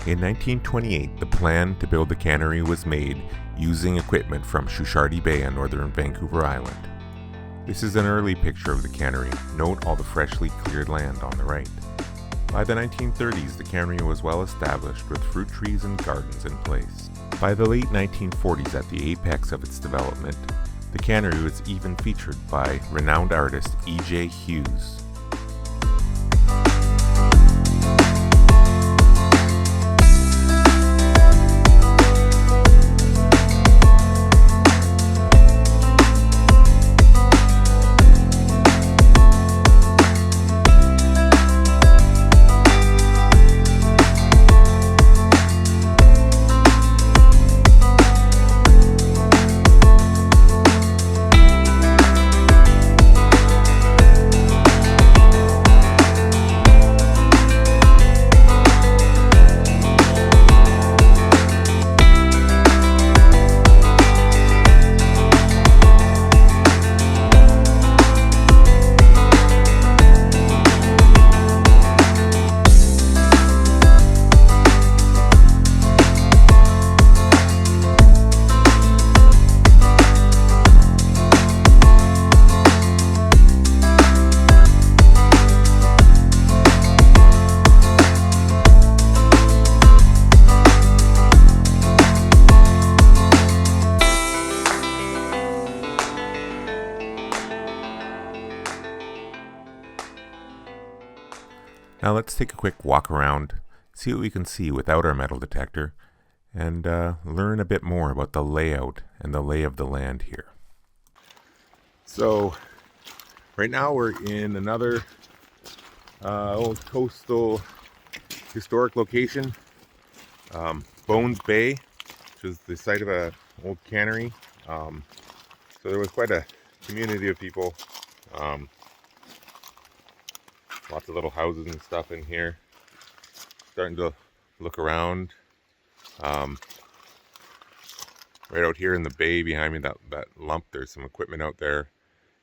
In 1928, the plan to build the cannery was made using equipment from Jordy Bay on northern Vancouver Island. This is an early picture of the cannery. Note all the freshly cleared land on the right. By the 1930s, the cannery was well established with fruit trees and gardens in place. By the late 1940s, at the apex of its development, the cannery was even featured by renowned artist E.J. Hughes. Now let's take a quick walk around, see what we can see without our metal detector, and learn a bit more about the layout and the lay of the land here. So, right now we're in another old coastal historic location, Bones Bay, which is the site of an old cannery. So there was quite a community of people. Lots of little houses and stuff in here. Starting to look around. Right out here in the bay behind me, that lump, there's some equipment out there.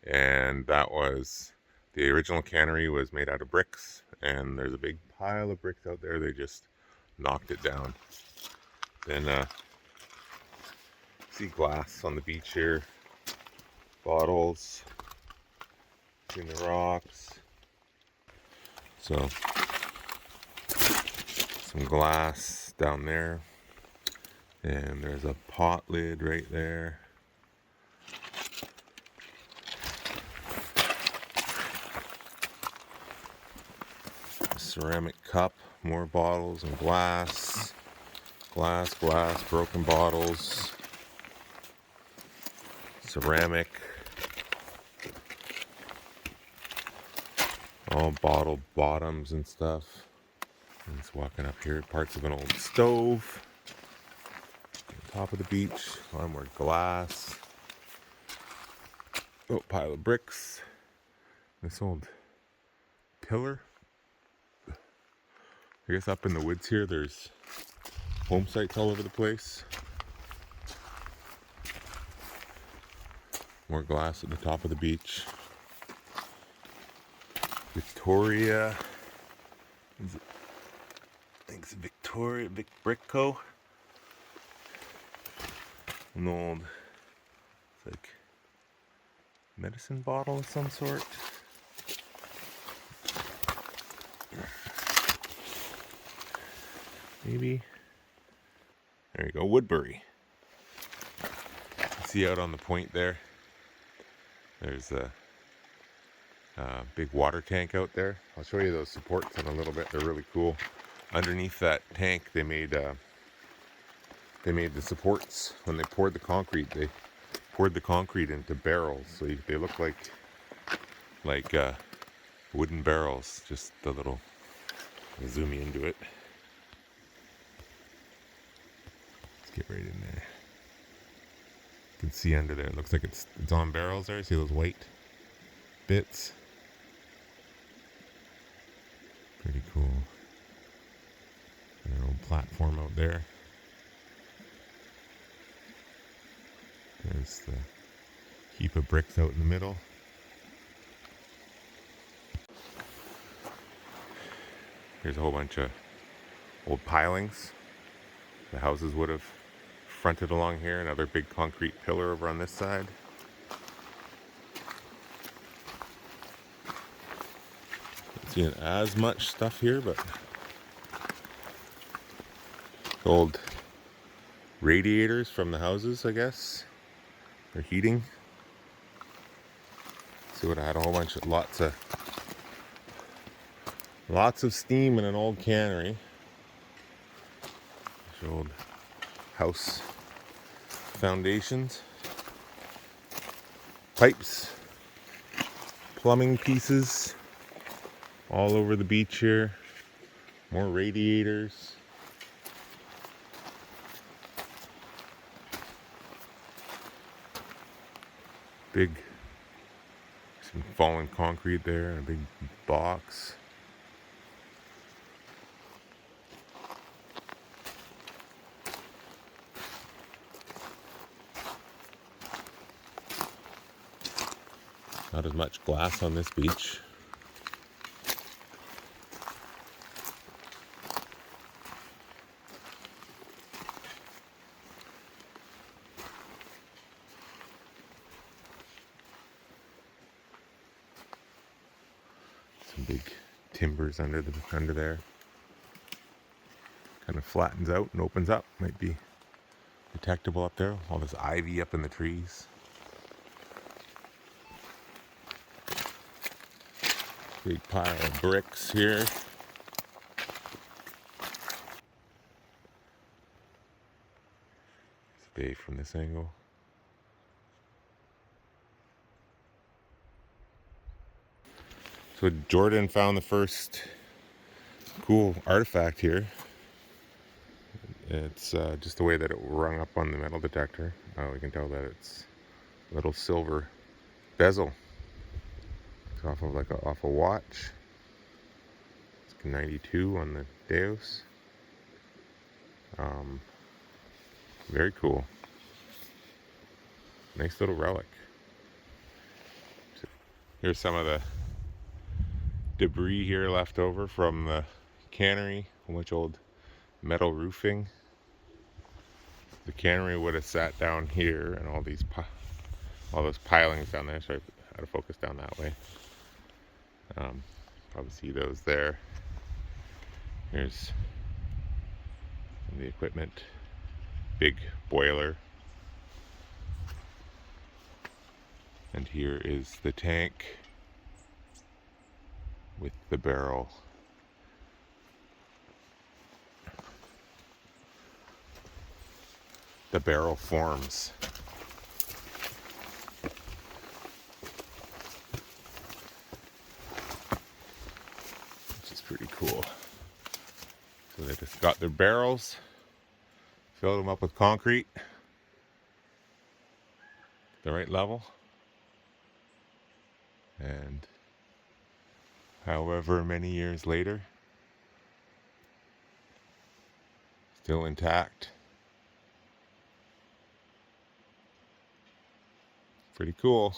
And that was, the original cannery was made out of bricks. And there's a big pile of bricks out there. They just knocked it down. Then see glass on the beach here. Bottles. Seeing the rocks. So, some glass down there, and there's a pot lid right there. A ceramic cup, more bottles and glass, broken bottles, ceramic. All bottle bottoms and stuff. And just walking up here, parts of an old stove. On top of the beach, a lot more glass. Oh, pile of bricks. This old pillar. I guess up in the woods here, there's home sites all over the place. More glass at the top of the beach. Victoria, I think it's Victoria, Vic Brickco. An old, it's like medicine bottle of some sort. Maybe. There you go, Woodbury. See out on the point there. There's a big water tank out there. I'll show you those supports in a little bit. They're really cool. Underneath that tank, they made the supports. When they poured the concrete, they poured the concrete into barrels, so they look like wooden barrels. Just the little. I'll zoom you into it. Let's get right in there. You can see under there. It looks like it's on barrels there. See those white bits? Pretty cool. An old platform out there. There's the heap of bricks out in the middle. Here's a whole bunch of old pilings. The houses would have fronted along here. Another big concrete pillar over on this side. Not seeing as much stuff here, but old radiators from the houses, I guess, or heating. See what I had, a whole bunch of lots of steam in an old cannery. These old house foundations, pipes, plumbing pieces all over the beach here. More radiators. Big, some fallen concrete there, and a big box. Not as much glass on this beach. Some big timbers under there. Kind of flattens out and opens up. Might be detectable up there. All this ivy up in the trees. Big pile of bricks here. It's a bay from this angle. So Jordan found the first cool artifact here. It's just the way that it rung up on the metal detector. We can tell that it's a little silver bezel. It's off of off a watch. It's 92 on the Deus. Very cool. Nice little relic. Here's some of the debris here left over from the cannery. A whole bunch of old metal roofing. The cannery would have sat down here, and all those pilings down there. So I had to focus down that way. Probably see those there. Here's some of the equipment. Big boiler. And here is the tank with the barrel. The barrel forms. Which is pretty cool. So they just got their barrels, filled them up with concrete, the right level, and however many years later, still intact. Pretty cool.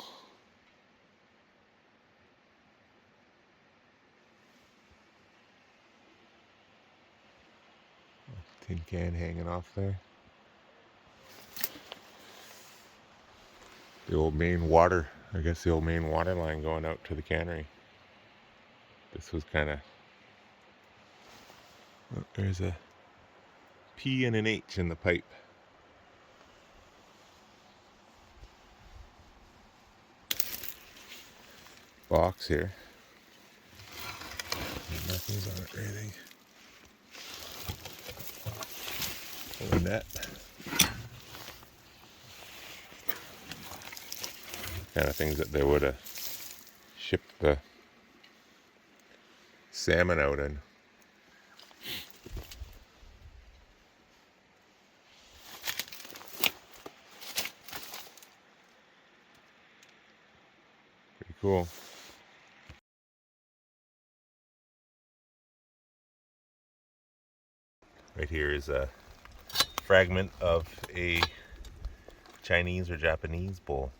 Tin can hanging off there. The old main water, I guess the old main water line going out to the cannery. This was kind of, there's a P and an H in the pipe. Box here. Nothing's on it or anything. Little net. Kind of things that they would have shipped the salmon out in. Pretty cool. Right here is a fragment of a Chinese or Japanese bowl.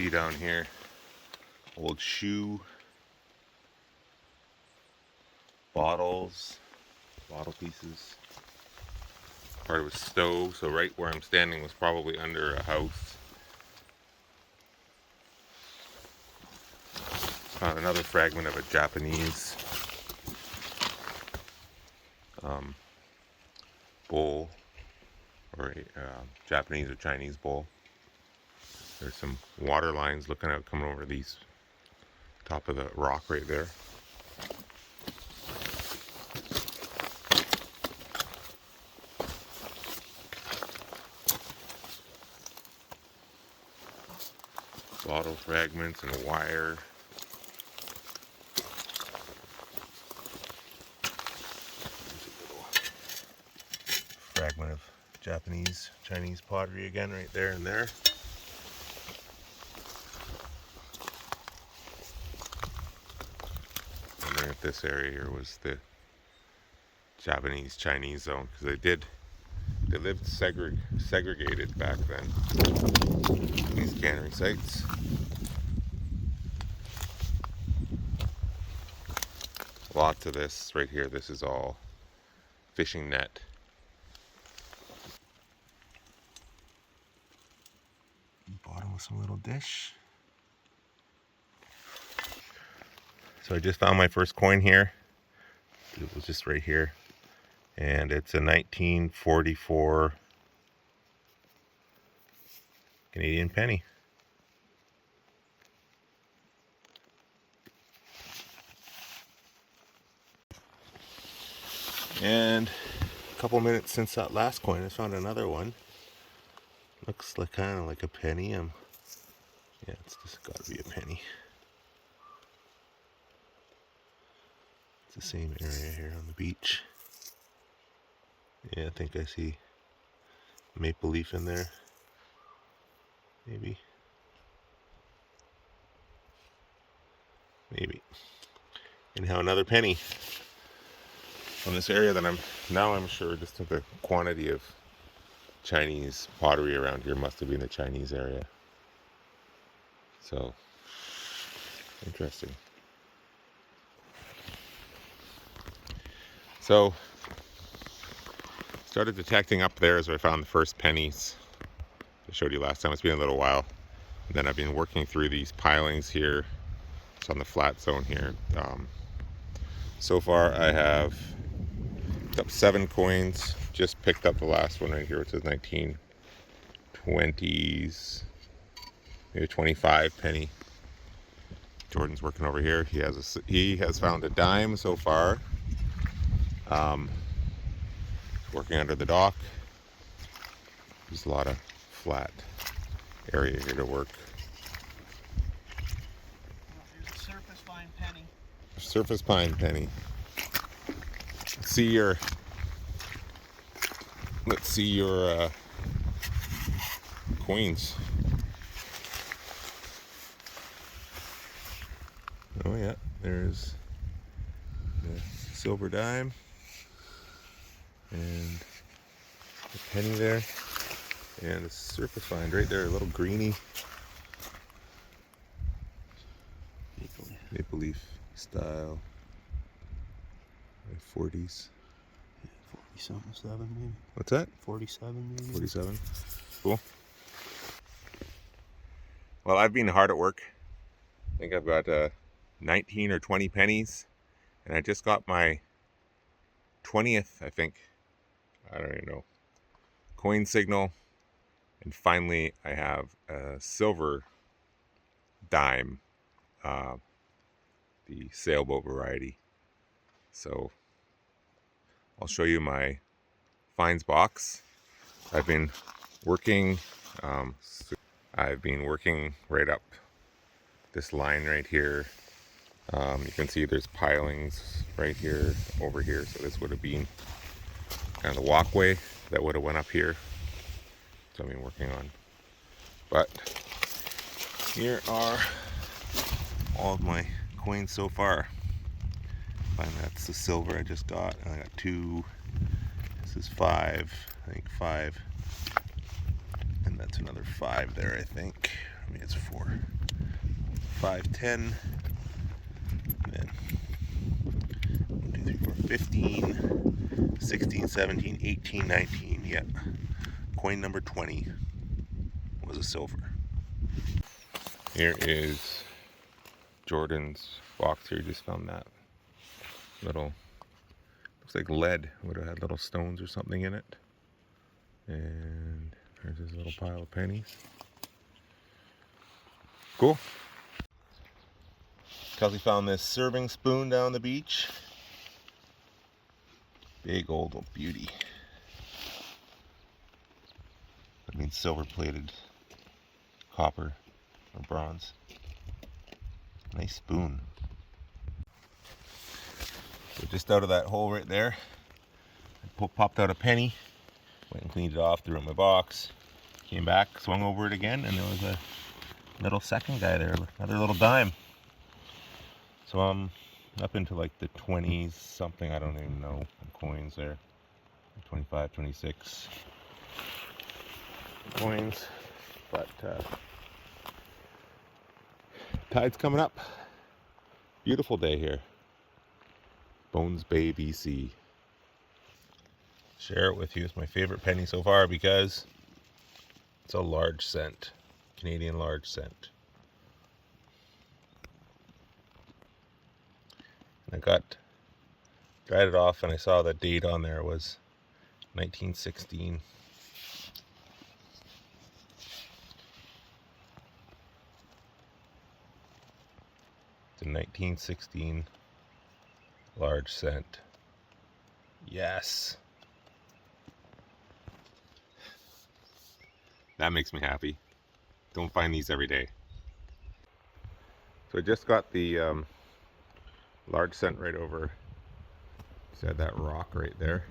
see down here, old shoe, bottles, bottle pieces. Part of a stove, so right where I'm standing was probably under a house. Found another fragment of a Japanese bowl, or a Japanese or Chinese bowl. There's some water lines looking out, coming over these top of the rock right there. Bottle fragments and wire. Fragment of Japanese, Chinese pottery again right there and there. Wondering if this area here was the Japanese Chinese zone, because they lived segregated back then, these cannery sites. Lots of this right here, this is all fishing net. Bottom of some little dish. So I just found my first coin here. It was just right here. And it's a 1944 Canadian penny. And a couple minutes since that last coin, I found another one. Looks like kind of like a penny. Yeah, it's just got to be a penny. It's the same area here on the beach. Yeah, I think I see maple leaf in there. Maybe. Anyhow, another penny from this area that I'm sure just the quantity of Chinese pottery around here must have been the Chinese area. So interesting. So started detecting up there as I found the first pennies. I showed you last time. It's been a little while. And then I've been working through these pilings here. It's on the flat zone here. So far I have picked up 7 coins. Just picked up the last one right here, which is 1920s, maybe 25 penny. Jordan's working over here. He has found a dime so far. Working under the dock. There's a lot of flat area here to work. Here's a surface pine penny. Surface pine penny. Let's see your coins. Oh yeah, there's the silver dime and the penny there, and a surface find right there, a little greeny maple leaf style, 40s. 40-something, 7 maybe. What's that? 47 maybe. 47. Cool. Well, I've been hard at work. I think I've got 19 or 20 pennies, and I just got my 20th, I think. I don't even know. Coin signal. And finally, I have a silver dime, the sailboat variety. So I'll show you my finds box. I've been working right up this line right here. You can see there's pilings right here, over here. So this would have been kind of the walkway that would have went up here. So I've been working on. But here are all of my coins so far. And that's the silver I just got. And I got 2. This is 5. I think 5. And that's another 5 there, I think. I mean, it's 4. 5, 10, and then 1, 2, 3, 4, 15, 16, 17, 18, 19. Yep. Coin number 20 was a silver. Here is Jordan's box here. Just found that little, looks like lead. Would have had little stones or something in it. And there's his little pile of pennies. Cool. Kelsey found this serving spoon down the beach. Big old beauty. That means silver plated copper or bronze. Nice spoon. So just out of that hole right there, I popped out a penny, went and cleaned it off, threw it in my box, came back, swung over it again, and there was a little second guy there, another little dime. So I'm up into like the 20s something, I don't even know, coins there. 25, 26 coins. But tide's coming up. Beautiful day here. Bones Bay, BC. Share it with you. It's my favorite penny so far because it's a large cent. Canadian large cent. And I dried it off and I saw the date on there was 1916. It's a 1916 large cent. Yes. That makes me happy. Don't find these every day. So I just got the large cent right over beside that rock right there.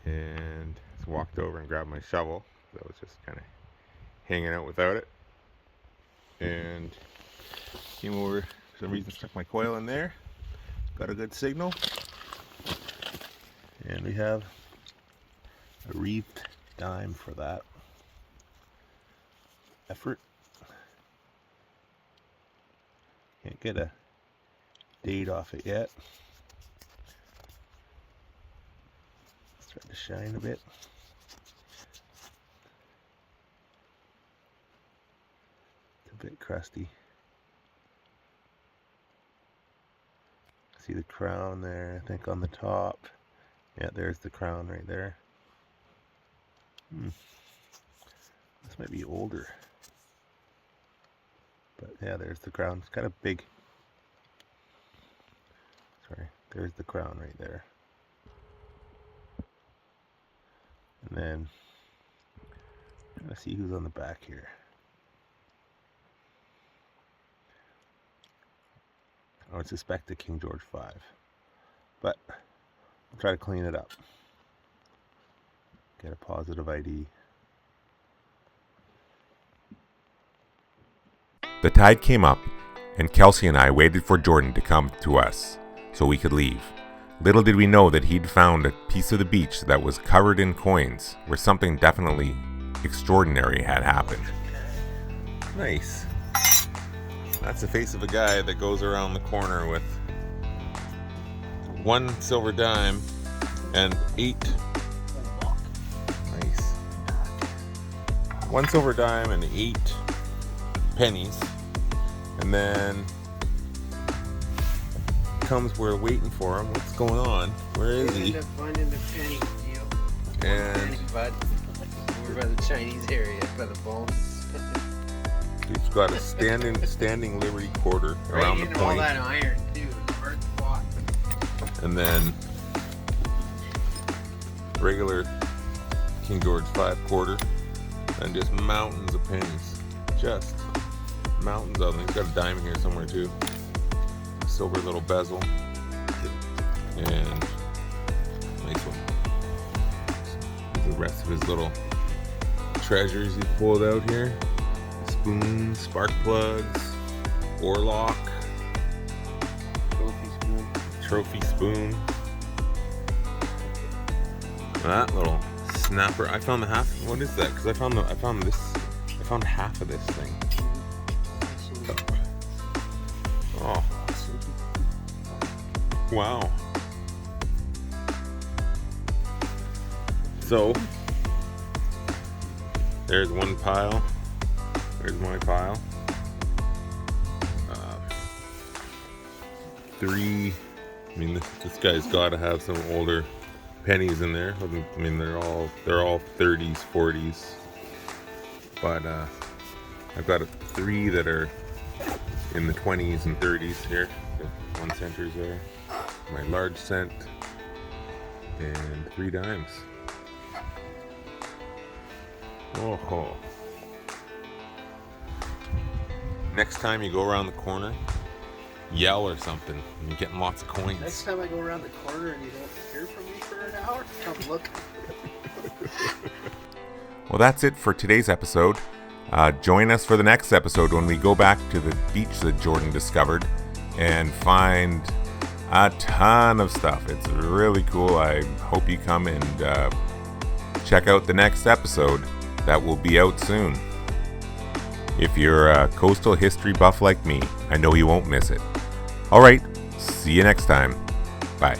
And just walked over and grabbed my shovel. I was just kind of hanging out without it. And came over, for some reason stuck my coil in there. Got a good signal. And we have a wreathed dime for that effort. Can't get a date off it yet. It's starting to shine a bit. It's a bit crusty. See the crown there, I think on the top. Yeah, there's the crown right there. This might be older. But yeah, there's the crown. It's kind of big. Sorry, there's the crown right there. And then, let's see who's on the back here. I would suspect the King George V. But I'll try to clean it up. Get a positive ID. The tide came up, and Kelsey and I waited for Jordan to come to us so we could leave. Little did we know that he'd found a piece of the beach that was covered in coins, where something definitely extraordinary had happened. Nice. That's the face of a guy that goes around the corner with 1 silver dime and 8. Nice. 1 silver dime and 8 pennies. And then comes, we're waiting for him. What's going on? Where is he? End up finding the penny deal. And Bud. We're by the Chinese area, by the bones. he's got a standing Liberty quarter around the into all point. that iron too. It's hard to walk. And then regular King George V quarter, and just mountains of pennies. Just mountains of them. He's got a dime here somewhere too. Silver little bezel. And nice one. The rest of his little treasures he pulled out here. Spoons, spark plugs, oarlock, trophy spoon. That little snapper. I found the half. What is that? Because I found half of this thing. stuff. Oh. Wow. So, there's one pile. There's my pile. 3. I mean, this guy's got to have some older pennies in there. I mean, they're all 30s, 40s. But I've got 3 that are in the 20s and 30s here. The 1 centers there. My large cent and 3 dimes. Oh. Next time you go around the corner, yell or something. You're getting lots of coins. Next time I go around the corner and you don't hear from me for an hour, come look. Well, that's it for today's episode. Join us for the next episode when we go back to the beach that Jordan discovered and find a ton of stuff. It's really cool. I hope you come and check out the next episode that will be out soon. If you're a coastal history buff like me, I know you won't miss it. Alright, see you next time. Bye.